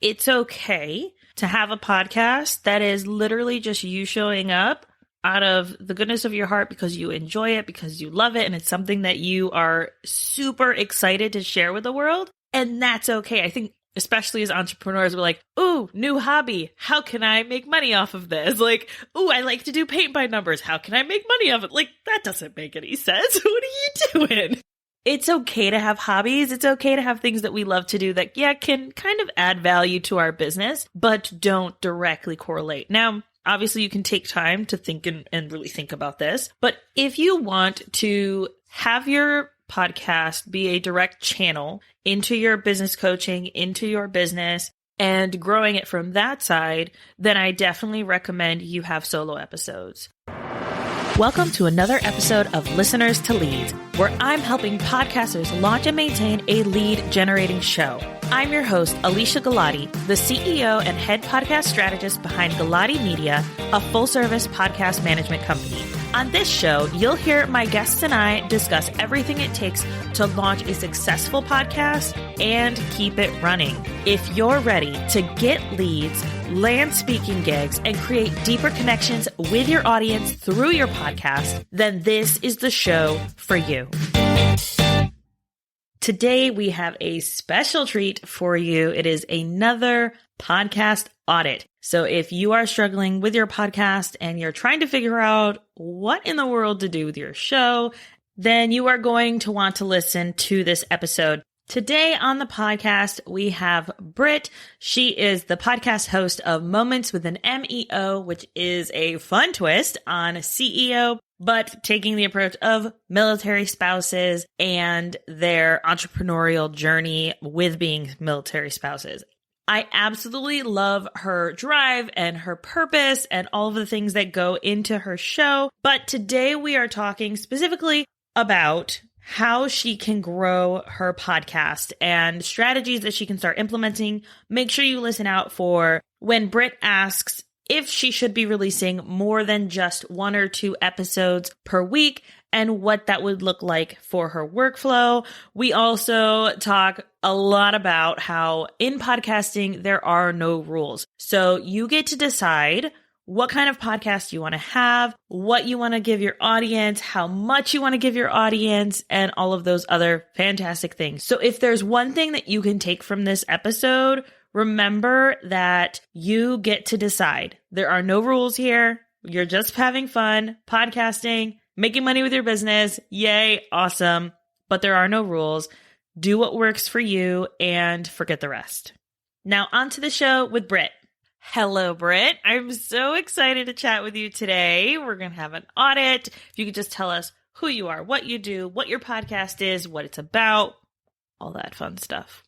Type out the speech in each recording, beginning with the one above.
it's okay to have a podcast that is literally just you showing up out of the goodness of your heart because you enjoy it, because you love it, and it's something that you are super excited to share with the world. And that's okay. I think especially as entrepreneurs, we're like, ooh, new hobby. How can I make money off of this? Like, ooh, I like to do paint by numbers. How can I make money off it? Like, that doesn't make any sense. What are you doing? It's okay to have hobbies. It's okay to have things that we love to do that, can kind of add value to our business, but don't directly correlate. Now, obviously, you can take time to think and really think about this. But if you want to have your podcast be a direct channel into your business coaching, into your business, and growing it from that side, then I definitely recommend you have solo episodes. Welcome to another episode of Listeners to Leads, where I'm helping podcasters launch and maintain a lead generating show. I'm your host, Alicia Galati, the CEO and head podcast strategist behind Galati Media, a full-service podcast management company. On this show, you'll hear my guests and I discuss everything it takes to launch a successful podcast and keep it running. If you're ready to get leads, land speaking gigs, and create deeper connections with your audience through your podcast, then this is the show for you. Today, we have a special treat for you. It is another podcast audit. So if you are struggling with your podcast and you're trying to figure out what in the world to do with your show, then you are going to want to listen to this episode. Today on the podcast, we have Britt. She is the podcast host of Moments with an MEO, which is a fun twist on CEO, but taking the approach of military spouses and their entrepreneurial journey with being military spouses. I absolutely love her drive and her purpose and all of the things that go into her show. But today we are talking specifically about how she can grow her podcast and strategies that she can start implementing. Make sure you listen out for when Britt asks if she should be releasing more than just 1 or 2 episodes per week and what that would look like for her workflow. We also talk a lot about how in podcasting, there are no rules. So you get to decide what kind of podcast you want to have, what you want to give your audience, how much you want to give your audience, and all of those other fantastic things. So if there's one thing that you can take from this episode, remember that you get to decide. There are no rules here. You're just having fun, podcasting, making money with your business. Yay, awesome. But there are no rules. Do what works for you and forget the rest. Now on to the show with Britt. Hello, Britt. I'm so excited to chat with you today. We're going to have an audit. If you could just tell us who you are, what you do, what your podcast is, what it's about, all that fun stuff.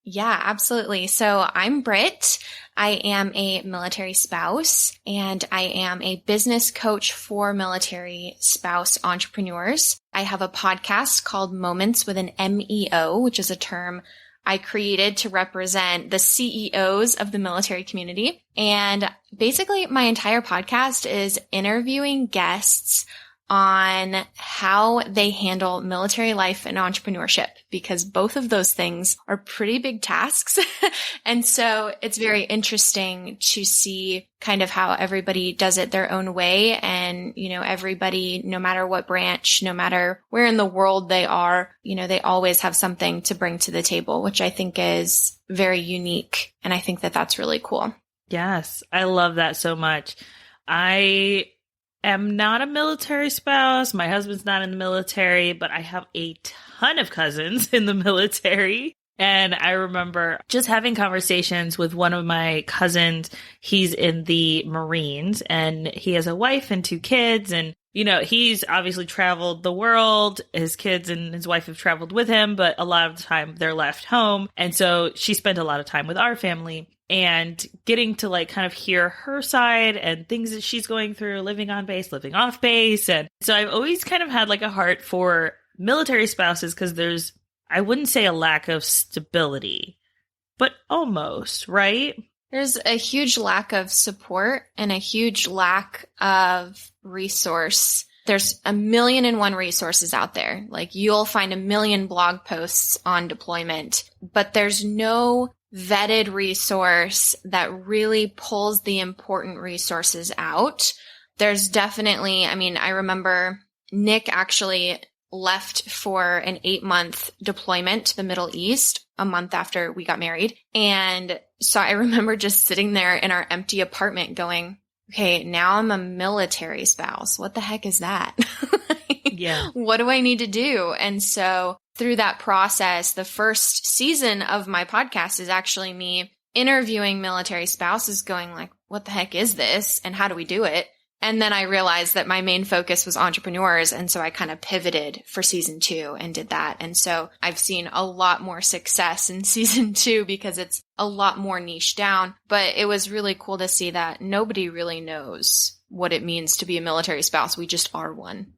Yeah, absolutely. So I'm Britt. I am a military spouse and I am a business coach for military spouse entrepreneurs. I have a podcast called Moments with an MEO, which is a term I created to represent the CEOs of the military community. And basically my entire podcast is interviewing guests on how they handle military life and entrepreneurship, because both of those things are pretty big tasks. And so it's very interesting to see kind of how everybody does it their own way. And, everybody, no matter what branch, no matter where in the world they are, they always have something to bring to the table, which I think is very unique. And I think that that's really cool. Yes, I love that so much. I am not a military spouse. My husband's not in the military, but I have a ton of cousins in the military. And I remember just having conversations with one of my cousins. He's in the Marines and he has a wife and 2 kids. And, he's obviously traveled the world. His kids and his wife have traveled with him, but a lot of the time they're left home. And so she spent a lot of time with our family. And getting to kind of hear her side and things that she's going through, living on base, living off base. And so I've always kind of had a heart for military spouses because there's, I wouldn't say a lack of stability, but almost, right? There's a huge lack of support and a huge lack of resource. There's 1,000,001 resources out there. You'll find 1,000,000 blog posts on deployment, but there's no vetted resource that really pulls the important resources out. There's definitely, I remember Nick actually left for an 8-month deployment to the Middle East a month after we got married. And so I remember just sitting there in our empty apartment going, okay, now I'm a military spouse. What the heck is that? Yeah. What do I need to do? And so through that process, the first season of my podcast is actually me interviewing military spouses going like, what the heck is this? And how do we do it? And then I realized that my main focus was entrepreneurs. And so I kind of pivoted for season 2 and did that. And so I've seen a lot more success in season 2 because it's a lot more niche down. But it was really cool to see that nobody really knows what it means to be a military spouse. We just are one.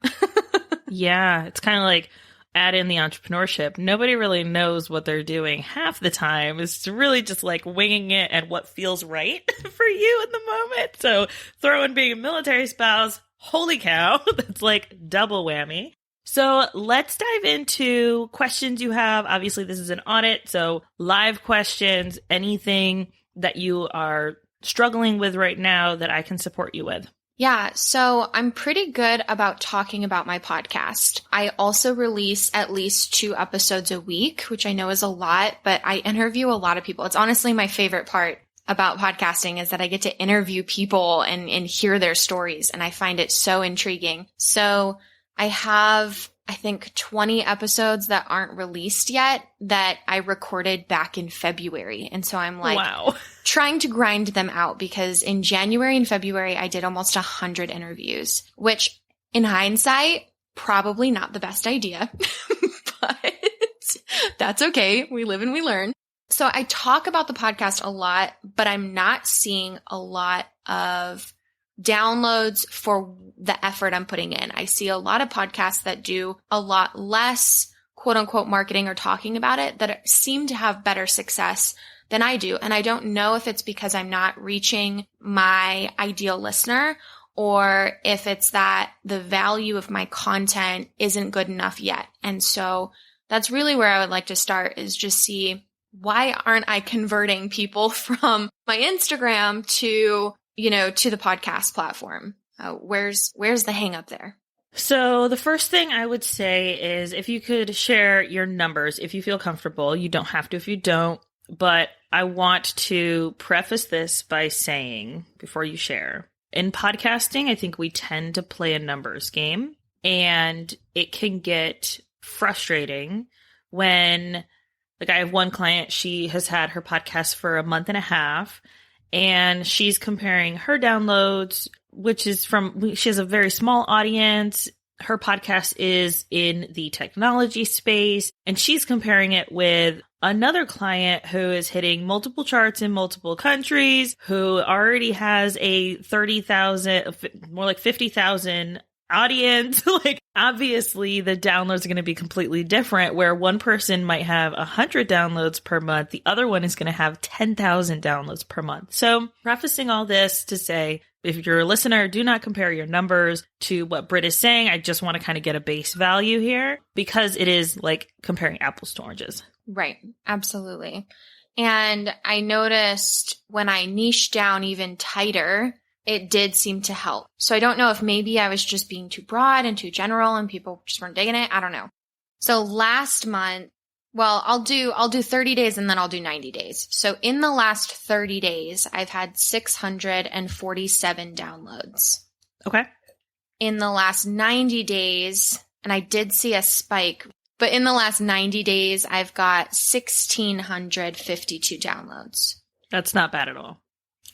Yeah. It's kind of like add in the entrepreneurship. Nobody really knows what they're doing half the time. It's really just like winging it and what feels right for you in the moment. So throw in being a military spouse. Holy cow. That's like double whammy. So let's dive into questions you have. Obviously, this is an audit. So live questions, anything that you are struggling with right now that I can support you with. Yeah, so I'm pretty good about talking about my podcast. I also release at least 2 episodes a week, which I know is a lot, but I interview a lot of people. It's honestly my favorite part about podcasting is that I get to interview people and hear their stories, and I find it so intriguing. So I have, I think, 20 episodes that aren't released yet that I recorded back in February. And so I'm like, wow, trying to grind them out because in January and February, I did almost 100 interviews, which in hindsight, probably not the best idea, but that's okay. We live and we learn. So I talk about the podcast a lot, but I'm not seeing a lot of downloads for the effort I'm putting in. I see a lot of podcasts that do a lot less quote unquote marketing or talking about it that seem to have better success than I do. And I don't know if it's because I'm not reaching my ideal listener or if it's that the value of my content isn't good enough yet. And so that's really where I would like to start is just see why aren't I converting people from my Instagram to the podcast platform? Where's the hang up there? So the first thing I would say is if you could share your numbers, if you feel comfortable. You don't have to if you don't, but I want to preface this by saying, before you share, in podcasting, I think we tend to play a numbers game, and it can get frustrating when, like, I have one client, she has had her podcast for a month and a half, and she's comparing her downloads, which is she has a very small audience. Her podcast is in the technology space, and she's comparing it with another client who is hitting multiple charts in multiple countries, who already has a 30,000, more like 50,000 audience. Like, obviously the downloads are going to be completely different, where one person might have 100 downloads per month. The other one is going to have 10,000 downloads per month. So prefacing all this to say, if you're a listener, do not compare your numbers to what Britt is saying. I just want to kind of get a base value here because it is like comparing apples to oranges. Right. Absolutely. And I noticed when I niched down even tighter, it did seem to help. So I don't know if maybe I was just being too broad and too general and people just weren't digging it. I don't know. So last month, well, I'll do 30 days and then I'll do 90 days. So in the last 30 days, I've had 647 downloads. Okay. In the last 90 days, and I did see a spike, but in the last 90 days, I've got 1,652 downloads. That's not bad at all.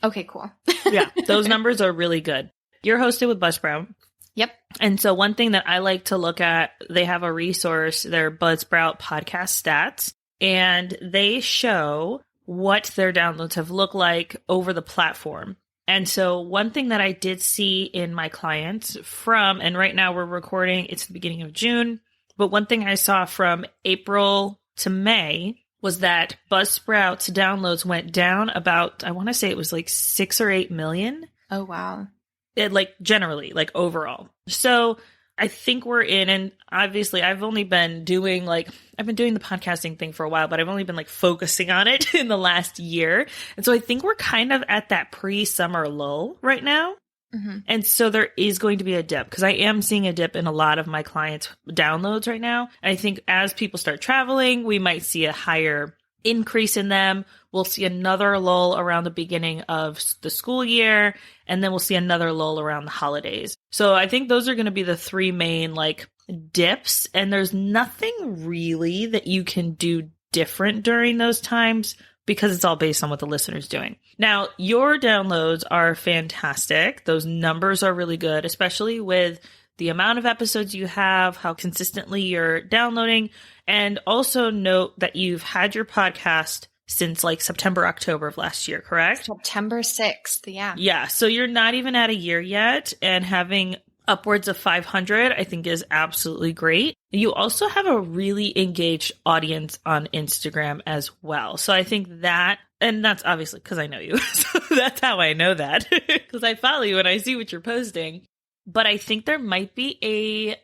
Okay, cool. Yeah, those numbers are really good. You're hosted with Buzzsprout. Yep. And so one thing that I like to look at, they have a resource, their Buzzsprout podcast stats, and they show what their downloads have looked like over the platform. And so one thing that I did see in my clients and right now we're recording, it's the beginning of June, but one thing I saw from April to May was that Buzzsprout's downloads went down about, I want to say it was like 6 or 8 million. Oh, wow. It, like, generally, like, overall. So I think we're in, and obviously I've been doing the podcasting thing for a while, but I've only been like focusing on it in the last year. And so I think we're kind of at that pre-summer lull right now. Mm-hmm. And so there is going to be a dip because I am seeing a dip in a lot of my clients' downloads right now. And I think as people start traveling, we might see a higher increase in them. We'll see another lull around the beginning of the school year, and then we'll see another lull around the holidays. So I think those are going to be the three main like dips, and there's nothing really that you can do different during those times because it's all based on what the listener's doing. Now, your downloads are fantastic. Those numbers are really good, especially with the amount of episodes you have, how consistently you're downloading, and also note that you've had your podcast since like September, October of last year, correct? September 6th, yeah. Yeah, so you're not even at a year yet, and having upwards of 500, I think is absolutely great. You also have a really engaged audience on Instagram as well. So I think that, and that's obviously because I know you. So that's how I know that, because I follow you and I see what you're posting. But I think there might be a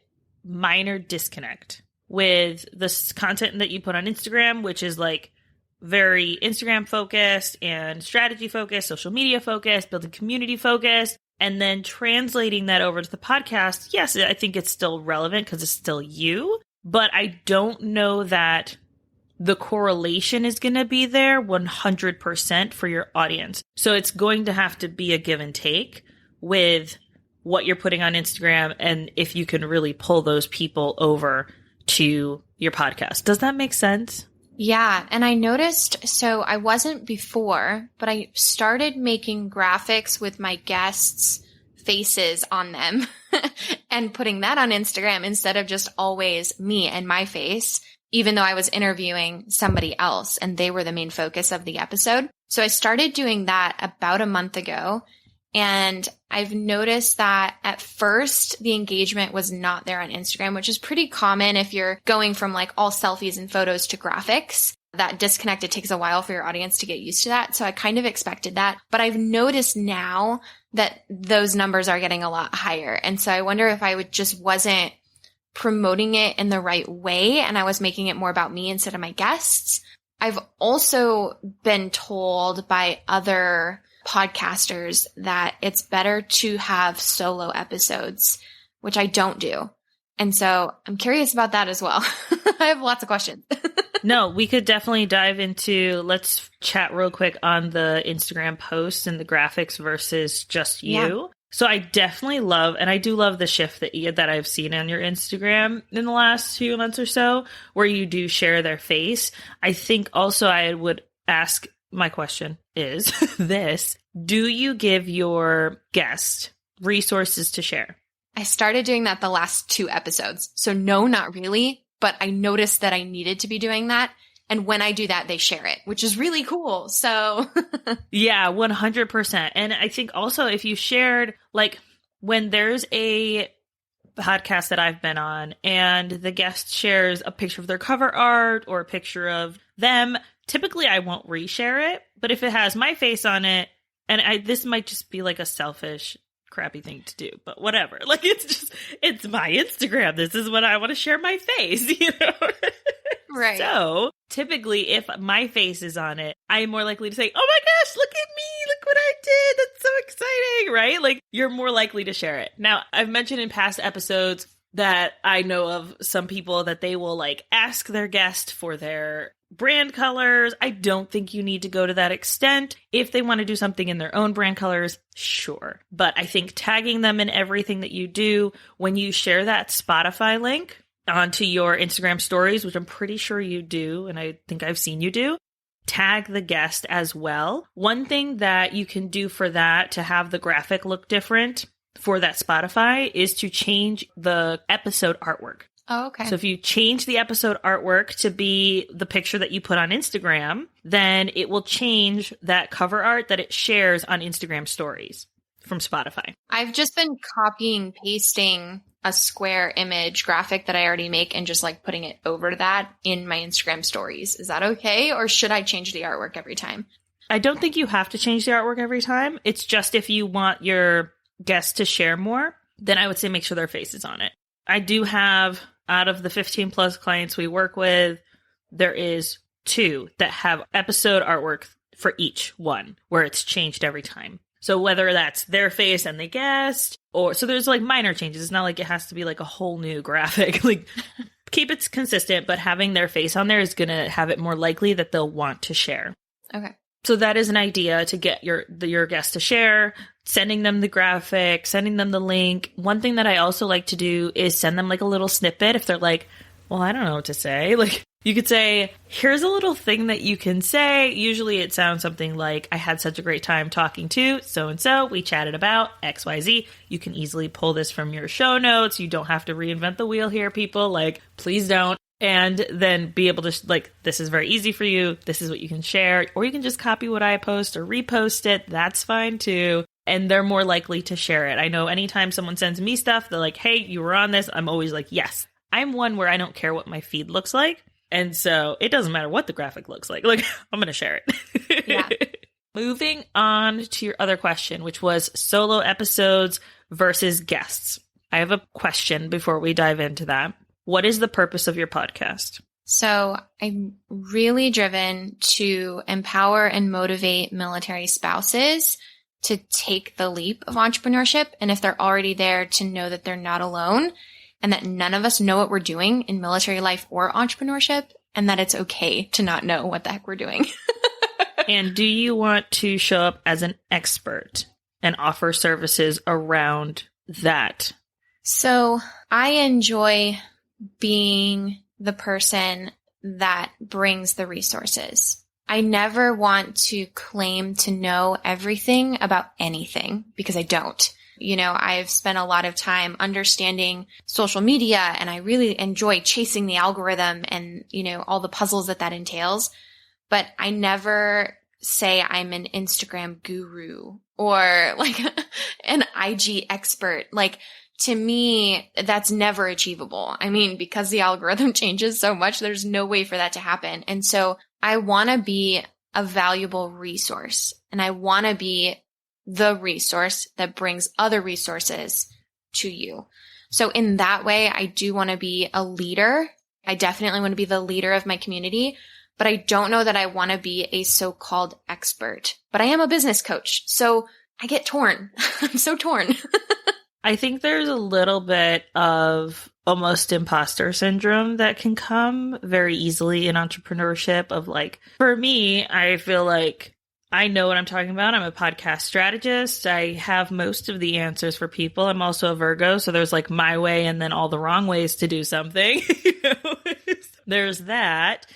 minor disconnect with the content that you put on Instagram, which is like very Instagram focused and strategy focused, social media focused, building community focused, and then translating that over to the podcast. Yes, I think it's still relevant because it's still you, but I don't know that the correlation is going to be there 100% for your audience. So it's going to have to be a give and take with what you're putting on Instagram and if you can really pull those people over to your podcast. Does that make sense? Yeah. And I noticed, so I wasn't before, but I started making graphics with my guests' faces on them and putting that on Instagram instead of just always me and my face, even though I was interviewing somebody else and they were the main focus of the episode. So I started doing that about a month ago. And I've noticed that at first the engagement was not there on Instagram, which is pretty common if you're going from like all selfies and photos to graphics. That disconnect, it takes a while for your audience to get used to that. So I kind of expected that. But I've noticed now that those numbers are getting a lot higher. And so I wonder if I just wasn't promoting it in the right way and I was making it more about me instead of my guests. I've also been told by other podcasters that it's better to have solo episodes, which I don't do. And so I'm curious about that as well. I have lots of questions. No, we could definitely dive into, let's chat real quick on the Instagram posts and the graphics versus just you. Yeah. So I definitely love, and I do love the shift that I've seen on your Instagram in the last few months or so, where you do share their face. I think also I would ask, my question is this: do you give your guest resources to share? I started doing that the last 2 episodes. So no, not really. But I noticed that I needed to be doing that. And when I do that, they share it, which is really cool. So yeah, 100%. And I think also if you shared, like when there's a podcast that I've been on and the guest shares a picture of their cover art or a picture of them, typically I won't reshare it. But if it has my face on it, and this might just be like a selfish, crappy thing to do, but whatever. Like it's my Instagram. This is what I want to share my face, you know? Right. So typically if my face is on it, I'm more likely to say, oh my gosh, look at me. Look what I did. That's so exciting, right? Like you're more likely to share it. Now, I've mentioned in past episodes that I know of some people that they will like ask their guest for their brand colors. I don't think you need to go to that extent. If they want to do something in their own brand colors, sure. But I think tagging them in everything that you do, when you share that Spotify link onto your Instagram stories, which I'm pretty sure you do, and I think I've seen you do, tag the guest as well. One thing that you can do for that to have the graphic look different for that Spotify is to change the episode artwork. Oh, okay. So if you change the episode artwork to be the picture that you put on Instagram, then it will change that cover art that it shares on Instagram stories from Spotify. I've just been copying, pasting a square image graphic that I already make and just like putting it over that in my Instagram stories. Is that okay? Or should I change the artwork every time? I don't think you have to change the artwork every time. It's just if you want your guests to share more, then I would say make sure their face is on it. I do have, out of the 15 plus clients we work with, there is 2 that have episode artwork for each one where it's changed every time. So whether that's their face and the guest, or so there's like minor changes. It's not like it has to be like a whole new graphic. Like keep it consistent, but having their face on there is going to have it more likely that they'll want to share. Okay. So that is an idea to get your guests to share, sending them the graphic, sending them the link. One thing that I also like to do is send them like a little snippet if they're like, well, I don't know what to say. Like you could say, here's a little thing that you can say. Usually it sounds something like, I had such a great time talking to so-and-so. We chatted about XYZ. You can easily pull this from your show notes. You don't have to reinvent the wheel here, people. Like, please don't. And then be able to, like, this is very easy for you. This is what you can share. Or you can just copy what I post or repost it. That's fine too. And they're more likely to share it. I know anytime someone sends me stuff, they're like, hey, you were on this. I'm always like, yes. I'm one where I don't care what my feed looks like. And so it doesn't matter what the graphic looks like. Like, I'm going to share it. Yeah. Moving on to your other question, which was solo episodes versus guests. I have a question before we dive into that. What is the purpose of your podcast? So I'm really driven to empower and motivate military spouses to take the leap of entrepreneurship. And if they're already there, to know that they're not alone and that none of us know what we're doing in military life or entrepreneurship, and that it's okay to not know what the heck we're doing. And do you want to show up as an expert and offer services around that? So I enjoy being the person that brings the resources. I never want to claim to know everything about anything because I don't. You know, I've spent a lot of time understanding social media and I really enjoy chasing the algorithm and, you know, all the puzzles that entails. But I never say I'm an Instagram guru or like an IG expert. Like, to me, that's never achievable. I mean, because the algorithm changes so much, there's no way for that to happen. And so I want to be a valuable resource, and I want to be the resource that brings other resources to you. So in that way, I do want to be a leader. I definitely want to be the leader of my community, but I don't know that I want to be a so-called expert. But I am a business coach, so I get torn. I'm so torn. I think there's a little bit of almost imposter syndrome that can come very easily in entrepreneurship of like, for me, I feel like I know what I'm talking about. I'm a podcast strategist. I have most of the answers for people. I'm also a Virgo. So there's like my way and then all the wrong ways to do something. You know? There's that.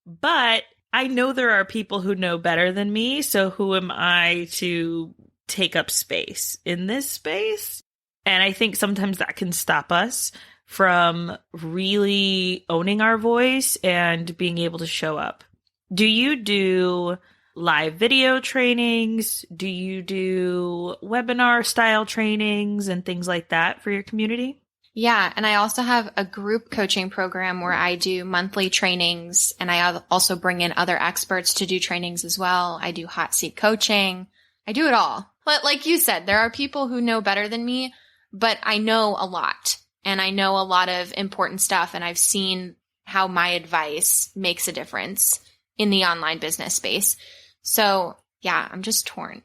But I know there are people who know better than me. So who am I to take up space in this space? And I think sometimes that can stop us from really owning our voice and being able to show up. Do you do live video trainings? Do you do webinar style trainings and things like that for your community? Yeah. And I also have a group coaching program where I do monthly trainings, and I also bring in other experts to do trainings as well. I do hot seat coaching. I do it all. But like you said, there are people who know better than me, but I know a lot, and I know a lot of important stuff, and I've seen how my advice makes a difference in the online business space. So yeah, I'm just torn.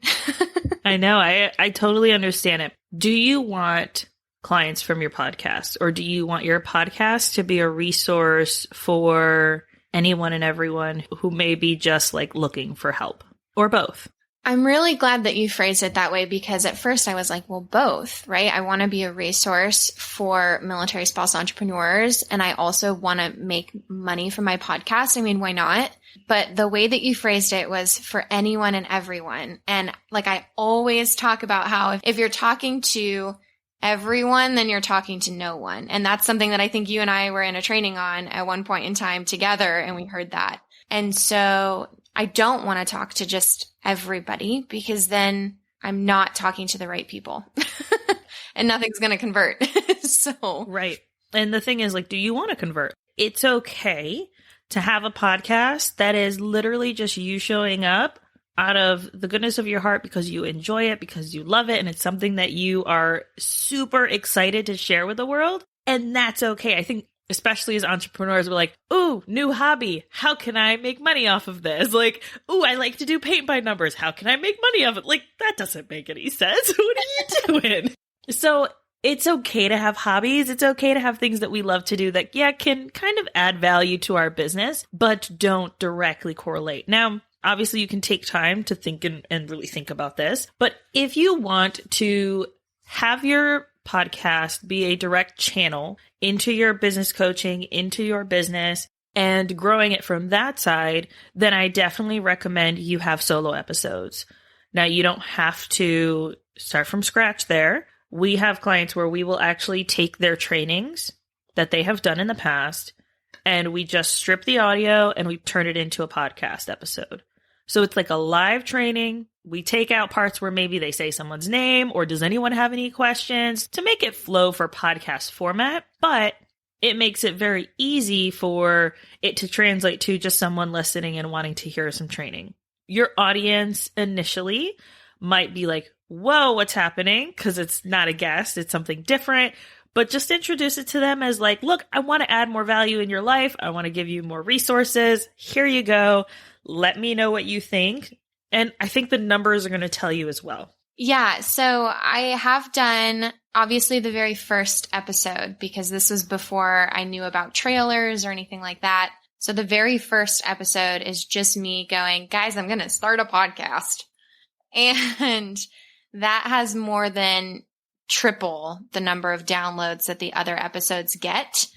I know. I totally understand it. Do you want clients from your podcast, or do you want your podcast to be a resource for anyone and everyone who may be just like looking for help, or both? I'm really glad that you phrased it that way, because at first I was like, well, both, right? I want to be a resource for military spouse entrepreneurs, and I also want to make money from my podcast. I mean, why not? But the way that you phrased it was for anyone and everyone. And like I always talk about how if you're talking to everyone, then you're talking to no one. And that's something that I think you and I were in a training on at one point in time together, and we heard that. And so I don't want to talk to just everybody, because then I'm not talking to the right people and nothing's going to convert. So, right. And the thing is, like, do you want to convert? It's okay to have a podcast that is literally just you showing up out of the goodness of your heart because you enjoy it, because you love it, and it's something that you are super excited to share with the world. And that's okay. I think especially as entrepreneurs, we're like, ooh, new hobby. How can I make money off of this? Like, ooh, I like to do paint by numbers. How can I make money off it? Like, that doesn't make any sense. What are you doing? So it's okay to have hobbies. It's okay to have things that we love to do that, can kind of add value to our business, but don't directly correlate. Now, obviously, you can take time to think and really think about this. But if you want to have your podcast be a direct channel into your business coaching, into your business, and growing it from that side, then I definitely recommend you have solo episodes. Now, you don't have to start from scratch there. We have clients where we will actually take their trainings that they have done in the past, and we just strip the audio and we turn it into a podcast episode. So it's like a live training. We take out parts where maybe they say someone's name or does anyone have any questions to make it flow for podcast format, but it makes it very easy for it to translate to just someone listening and wanting to hear some training. Your audience initially might be like, whoa, what's happening? Because it's not a guest, it's something different. But just introduce it to them as like, look, I want to add more value in your life. I want to give you more resources. Here you go. Let me know what you think. And I think the numbers are going to tell you as well. Yeah. So I have done obviously the very first episode because this was before I knew about trailers or anything like that. So the very first episode is just me going, guys, I'm going to start a podcast. And that has more than triple the number of downloads that the other episodes get.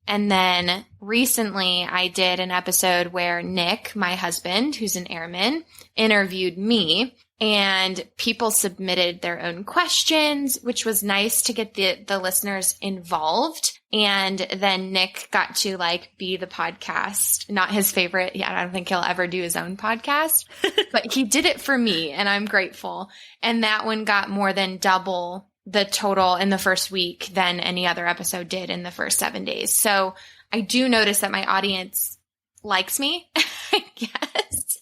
And then recently I did an episode where Nick, my husband, who's an airman, interviewed me, and people submitted their own questions, which was nice to get the listeners involved. And then Nick got to be the podcast, not his favorite. Yeah, I don't think he'll ever do his own podcast, but he did it for me and I'm grateful. And that one got more than double the total in the first week than any other episode did in the first 7 days. So I do notice that my audience likes me, I guess.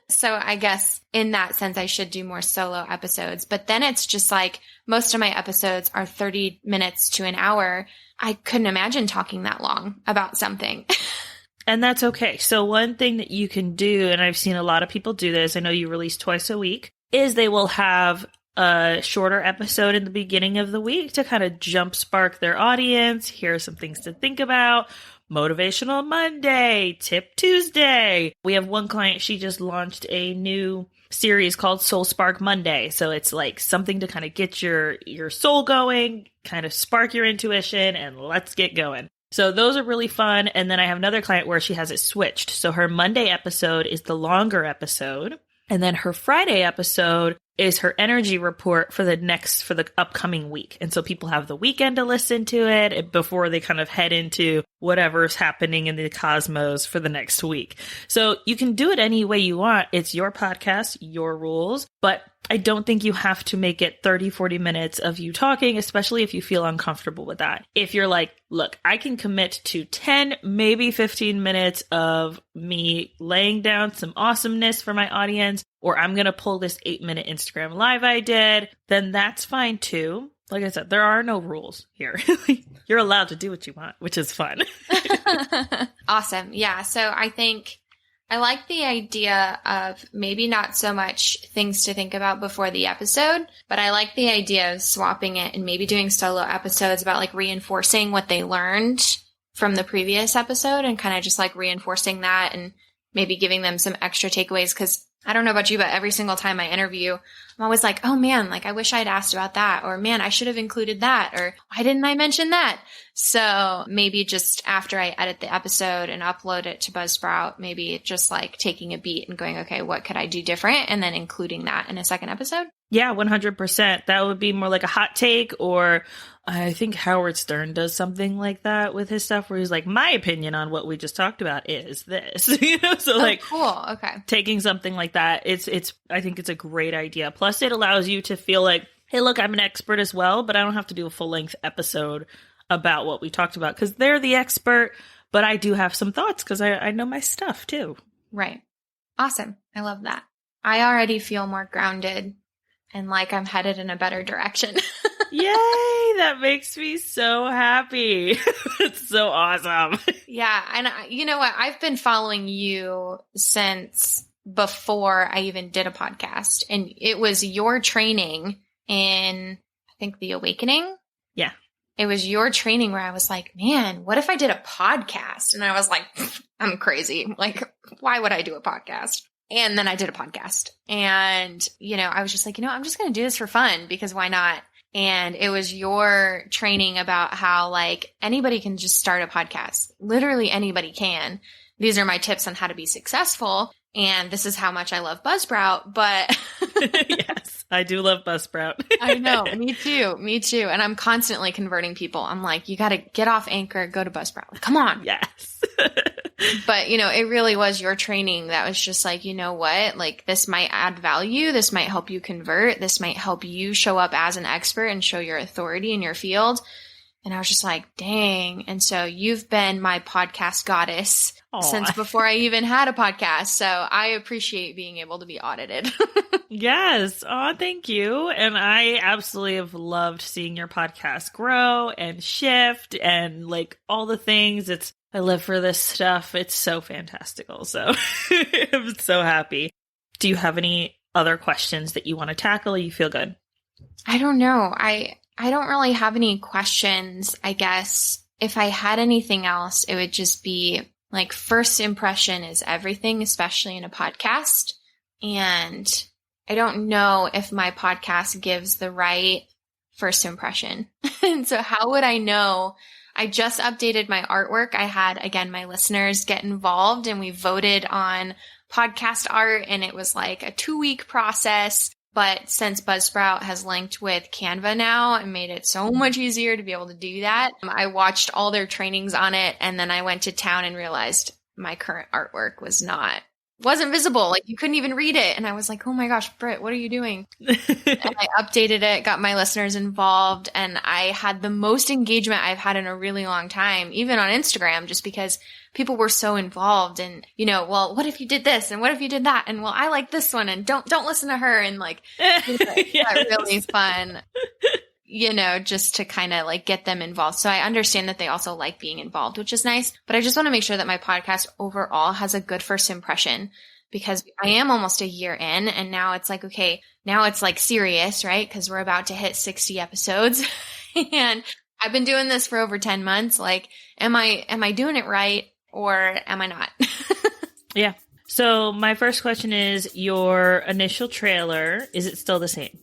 So I guess in that sense, I should do more solo episodes. But then it's just most of my episodes are 30 minutes to an hour. I couldn't imagine talking that long about something. And that's okay. So one thing that you can do, and I've seen a lot of people do this, I know you release twice a week, is they will have a shorter episode in the beginning of the week to kind of jump spark their audience. Here are some things to think about. Motivational Monday, Tip Tuesday. We have one client, she just launched a new series called Soul Spark Monday. So it's something to kind of get your soul going, kind of spark your intuition, and let's get going. So those are really fun. And then I have another client where she has it switched. So her Monday episode is the longer episode. And then her Friday episode is her energy report for the upcoming week. And so people have the weekend to listen to it before they kind of head into whatever's happening in the cosmos for the next week. So you can do it any way you want. It's your podcast, your rules, but I don't think you have to make it 30, 40 minutes of you talking, especially if you feel uncomfortable with that. If you're like, look, I can commit to 10, maybe 15 minutes of me laying down some awesomeness for my audience, or I'm going to pull this 8-minute Instagram live I did, then that's fine too. Like I said, there are no rules here. You're allowed to do what you want, which is fun. Awesome. Yeah. So I think I like the idea of maybe not so much things to think about before the episode, but I like the idea of swapping it and maybe doing solo episodes about reinforcing what they learned from the previous episode and kind of just reinforcing that and maybe giving them some extra takeaways. Cause I don't know about you, but every single time I interview, I'm always like, oh man, I wish I'd asked about that, or man, I should have included that, or why didn't I mention that? So maybe just after I edit the episode and upload it to Buzzsprout, maybe just taking a beat and going, okay, what could I do different? And then including that in a second episode. Yeah, 100%. That would be more like a hot take, or I think Howard Stern does something like that with his stuff where he's like, my opinion on what we just talked about is this, So cool. Okay. Taking something like that, I think it's a great idea. Plus it allows you to feel like, hey, look, I'm an expert as well, but I don't have to do a full length episode about what we talked about because they're the expert, but I do have some thoughts because I know my stuff too. Right. Awesome. I love that. I already feel more grounded and I'm headed in a better direction. Yay! That makes me so happy. It's so awesome. Yeah. And you know what? I've been following you since before I even did a podcast. And it was your training in, I think, The Awakening. Yeah. It was your training where I was like, man, what if I did a podcast? And I was like, I'm crazy. Like, why would I do a podcast? And then I did a podcast. And, I was just like, I'm just going to do this for fun because why not? And it was your training about how like anybody can just start a podcast. Literally anybody can. These are my tips on how to be successful. And this is how much I love Buzzsprout, but yes, I do love Buzzsprout. I know. Me too. Me too. And I'm constantly converting people. I'm like, you got to get off Anchor, go to Buzzsprout. Like, come on. Yes. But, it really was your training that was just like, you know what? Like, this might add value. This might help you convert. This might help you show up as an expert and show your authority in your field. And I was just like, dang. And so you've been my podcast goddess since before I even had a podcast. So I appreciate being able to be audited. Yes. Oh, thank you. And I absolutely have loved seeing your podcast grow and shift and like all the things. I live for this stuff. It's so fantastical. So I'm so happy. Do you have any other questions that you want to tackle? You feel good? I don't know. I don't really have any questions. I guess if I had anything else, it would just be like first impression is everything, especially in a podcast. And I don't know if my podcast gives the right first impression. And so how would I know? I just updated my artwork. I had, again, my listeners get involved and we voted on podcast art and it was like a 2-week process. But since Buzzsprout has linked with Canva now and made it so much easier to be able to do that, I watched all their trainings on it. And then I went to town and realized my current artwork wasn't visible. Like you couldn't even read it. And I was like, oh my gosh, Britt, what are you doing? And I updated it, got my listeners involved. And I had the most engagement I've had in a really long time, even on Instagram, just because people were so involved and, well, what if you did this? And what if you did that? And well, I like this one and don't listen to her. And like, yes. Really fun, just to kind of like get them involved. So I understand that they also like being involved, which is nice, but I just want to make sure that my podcast overall has a good first impression because I am almost a year in and now it's like, okay, now it's like serious, right? Cause we're about to hit 60 episodes and I've been doing this for over 10 months. Like, am I doing it right? Or am I not? Yeah. So my first question is your initial trailer. Is it still the same?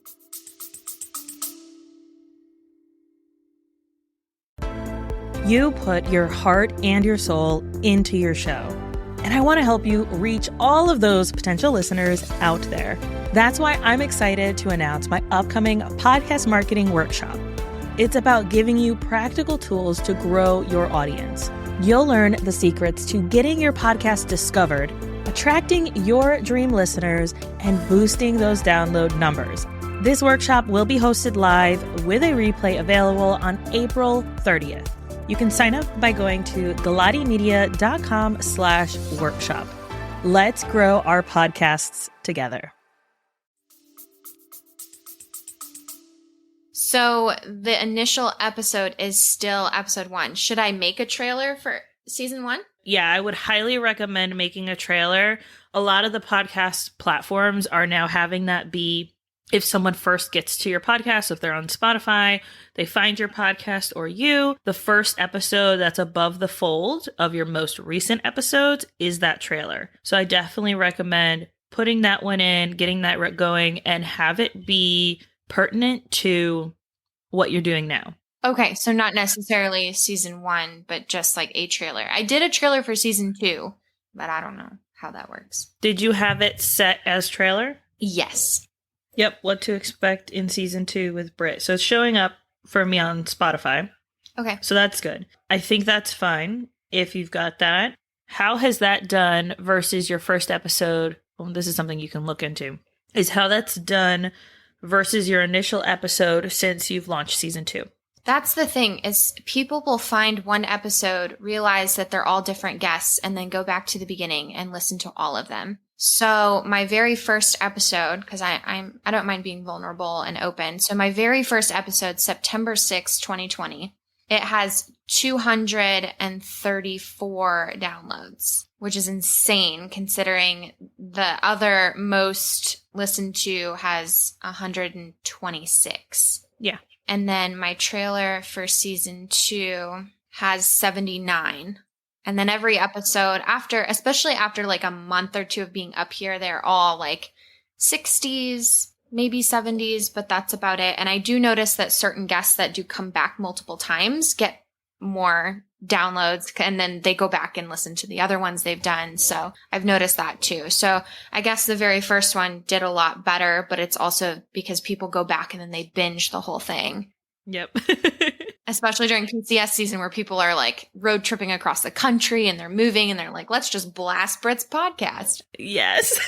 You put your heart and your soul into your show. And I want to help you reach all of those potential listeners out there. That's why I'm excited to announce my upcoming podcast marketing workshop. It's about giving you practical tools to grow your audience. You'll learn the secrets to getting your podcast discovered, attracting your dream listeners, and boosting those download numbers. This workshop will be hosted live with a replay available on April 30th. You can sign up by going to galatimedia.com/workshop. Let's grow our podcasts together. So the initial episode is still episode 1. Should I make a trailer for season 1? Yeah, I would highly recommend making a trailer. A lot of the podcast platforms are now having that be if someone first gets to your podcast, if they're on Spotify, they find your podcast or the first episode that's above the fold of your most recent episodes is that trailer. So I definitely recommend putting that one in, getting that going, and have it be pertinent to what you're doing now. Okay, so not necessarily season 1, but just like a trailer. I did a trailer for season 2, but I don't know how that works. Did you have it set as trailer? Yes. Yep, what to expect in season 2 with Britt. So it's showing up for me on Spotify. Okay. So that's good. I think that's fine if you've got that. How has that done versus your first episode? Well, this is something you can look into. Is how that's done versus your initial episode since you've launched season 2. That's the thing is people will find one episode, realize that they're all different guests, and then go back to the beginning and listen to all of them. So my very first episode, because I don't mind being vulnerable and open. So my very first episode, September 6th, 2020, it has 234 downloads, which is insane considering the other most listened to has 126. Yeah. And then my trailer for season 2 has 79. And then every episode especially after like a month or two of being up here, they're all like 60s, maybe 70s, but that's about it. And I do notice that certain guests that do come back multiple times get more downloads, and then they go back and listen to the other ones they've done. So I've noticed that too. So I guess the very first one did a lot better, but it's also because people go back and then they binge the whole thing. Yep. Especially during PCS season where people are like road tripping across the country and they're moving and they're like, let's just blast Britt's podcast. Yes.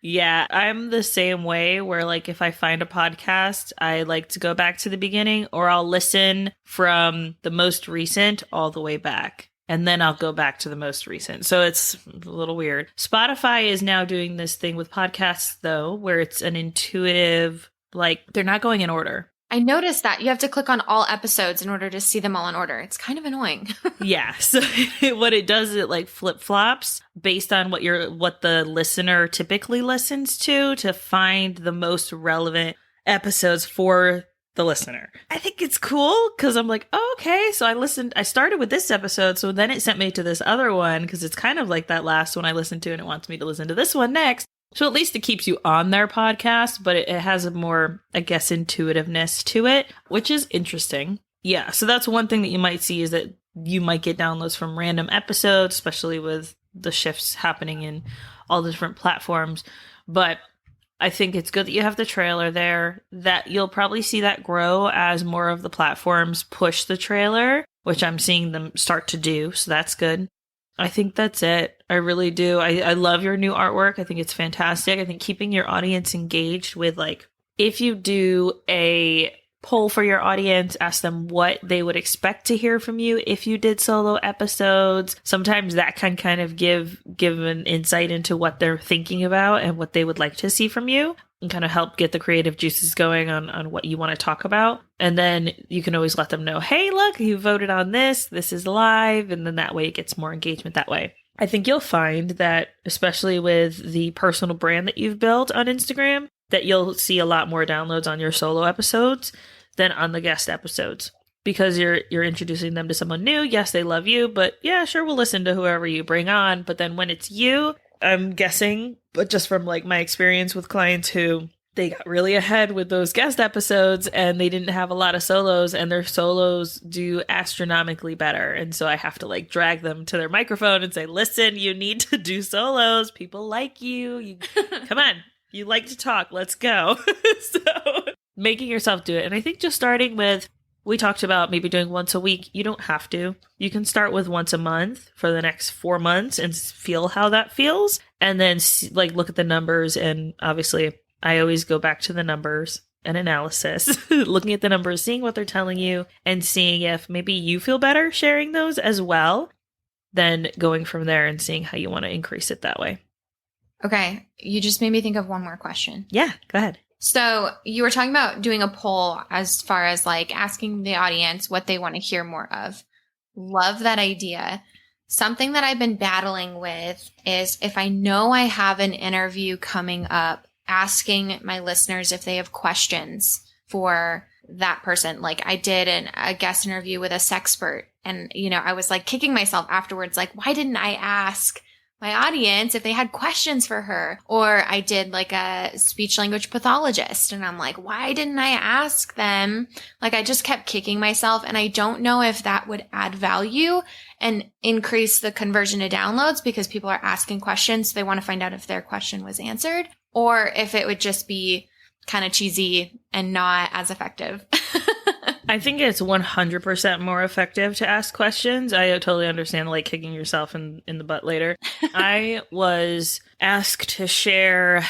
Yeah, I'm the same way where like if I find a podcast, I like to go back to the beginning, or I'll listen from the most recent all the way back. And then I'll go back to the most recent. So it's a little weird. Spotify is now doing this thing with podcasts though, where it's an intuitive, like they're not going in order. I noticed that you have to click on all episodes in order to see them all in order. It's kind of annoying. Yeah. So what it does is it like flip flops based on what the listener typically listens to find the most relevant episodes for the listener. I think it's cool because I'm like, oh, okay. So I started with this episode. So then it sent me to this other one because it's kind of like that last one I listened to and it wants me to listen to this one next. So at least it keeps you on their podcast, but it has a more, I guess, intuitiveness to it, which is interesting. Yeah, so that's one thing that you might see is that you might get downloads from random episodes, especially with the shifts happening in all the different platforms. But I think it's good that you have the trailer there, that you'll probably see that grow as more of the platforms push the trailer, which I'm seeing them start to do. So that's good. I think that's it. I really do. I love your new artwork. I think it's fantastic. I think keeping your audience engaged with like, if you do a poll for your audience, ask them what they would expect to hear from you if you did solo episodes. Sometimes that can kind of give an insight into what they're thinking about and what they would like to see from you, and kind of help get the creative juices going on what you want to talk about. And then you can always let them know, hey, look, you voted on this. This is live. And then that way it gets more engagement that way. I think you'll find that, especially with the personal brand that you've built on Instagram, that you'll see a lot more downloads on your solo episodes than on the guest episodes, because you're introducing them to someone new. Yes, they love you, but yeah, sure, we'll listen to whoever you bring on. But then when it's you, I'm guessing, but just from like my experience with clients who they got really ahead with those guest episodes and they didn't have a lot of solos, and their solos do astronomically better. And so I have to like drag them to their microphone and say, listen, you need to do solos. People like you. Come on. You like to talk. Let's go. So making yourself do it. And I think just starting with, we talked about maybe doing once a week. You don't have to. You can start with once a month for the next 4 months and feel how that feels. And then like look at the numbers. And obviously I always go back to the numbers and analysis, looking at the numbers, seeing what they're telling you and seeing if maybe you feel better sharing those as well, then going from there and seeing how you want to increase it that way. Okay. You just made me think of one more question. Yeah, go ahead. So you were talking about doing a poll as far as like asking the audience what they want to hear more of. Love that idea. Something that I've been battling with is if I know I have an interview coming up, asking my listeners if they have questions for that person. Like I did a guest interview with a sexpert, and, you know, I was like kicking myself afterwards. Like, why didn't I ask my audience if they had questions for her? Or I did like a speech language pathologist, and I'm like, why didn't I ask them? Like, I just kept kicking myself, and I don't know if that would add value and increase the conversion to downloads because people are asking questions. So they want to find out if their question was answered, or if it would just be kind of cheesy and not as effective. I think it's 100% more effective to ask questions. I totally understand like kicking yourself in the butt later. I was asked to share,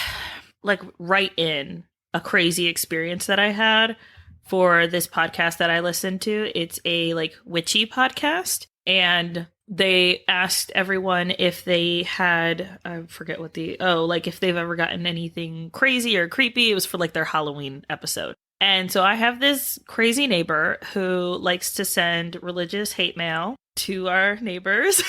like write in a crazy experience that I had for this podcast that I listened to. It's a like witchy podcast. And they asked everyone if they had, I forget what like if they've ever gotten anything crazy or creepy. It was for like their Halloween episode. And so I have this crazy neighbor who likes to send religious hate mail to our neighbors.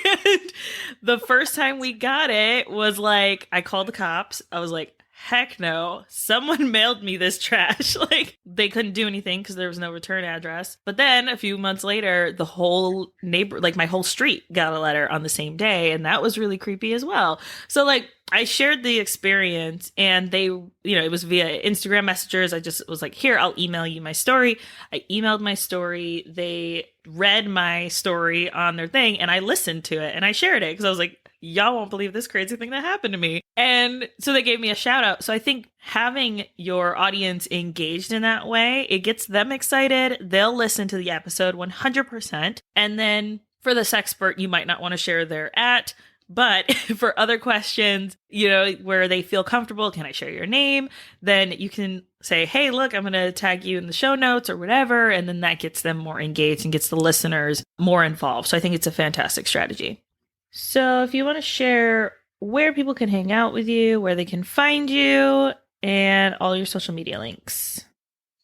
And the first time we got it was like, I called the cops. I was like, heck no, someone mailed me this trash. Like, they couldn't do anything because there was no return address. But then a few months later, the whole neighbor, like my whole street, got a letter on the same day. And that was really creepy as well. So like, I shared the experience, and they, it was via Instagram messengers. I just was like, here, I'll email you my story. I emailed my story. They read my story on their thing, and I listened to it and I shared it because I was like, y'all won't believe this crazy thing that happened to me. And so they gave me a shout out. So I think having your audience engaged in that way, it gets them excited. They'll listen to the episode 100%. And then for the sexpert, you might not want to share their @ but for other questions, where they feel comfortable, can I share your name? Then you can say, hey, look, I'm going to tag you in the show notes or whatever. And then that gets them more engaged and gets the listeners more involved. So I think it's a fantastic strategy. So if you want to share where people can hang out with you, where they can find you, and all your social media links.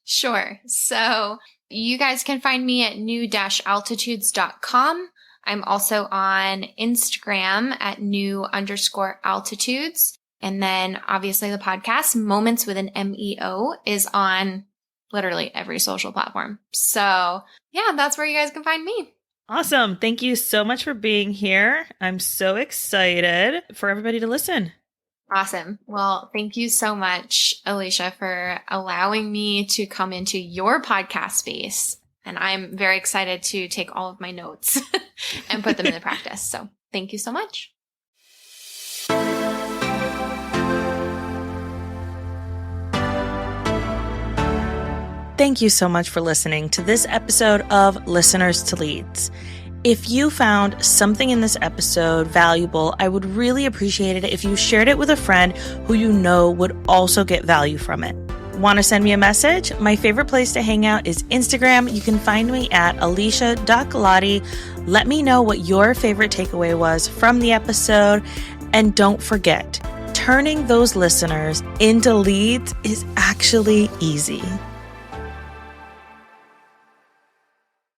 Sure. So you guys can find me at new-altitudes.com. I'm also on Instagram at new_altitudes. And then obviously the podcast, Moments with an MEO, is on literally every social platform. So yeah, that's where you guys can find me. Awesome. Thank you so much for being here. I'm so excited for everybody to listen. Awesome. Well, thank you so much, Alicia, for allowing me to come into your podcast space. And I'm very excited to take all of my notes and put them into practice. So thank you so much. Thank you so much for listening to this episode of Listeners to Leads. If you found something in this episode valuable, I would really appreciate it if you shared it with a friend who you know would also get value from it. Want to send me a message? My favorite place to hang out is Instagram. You can find me at alicia.galati. Let me know what your favorite takeaway was from the episode. And don't forget, turning those listeners into leads is actually easy.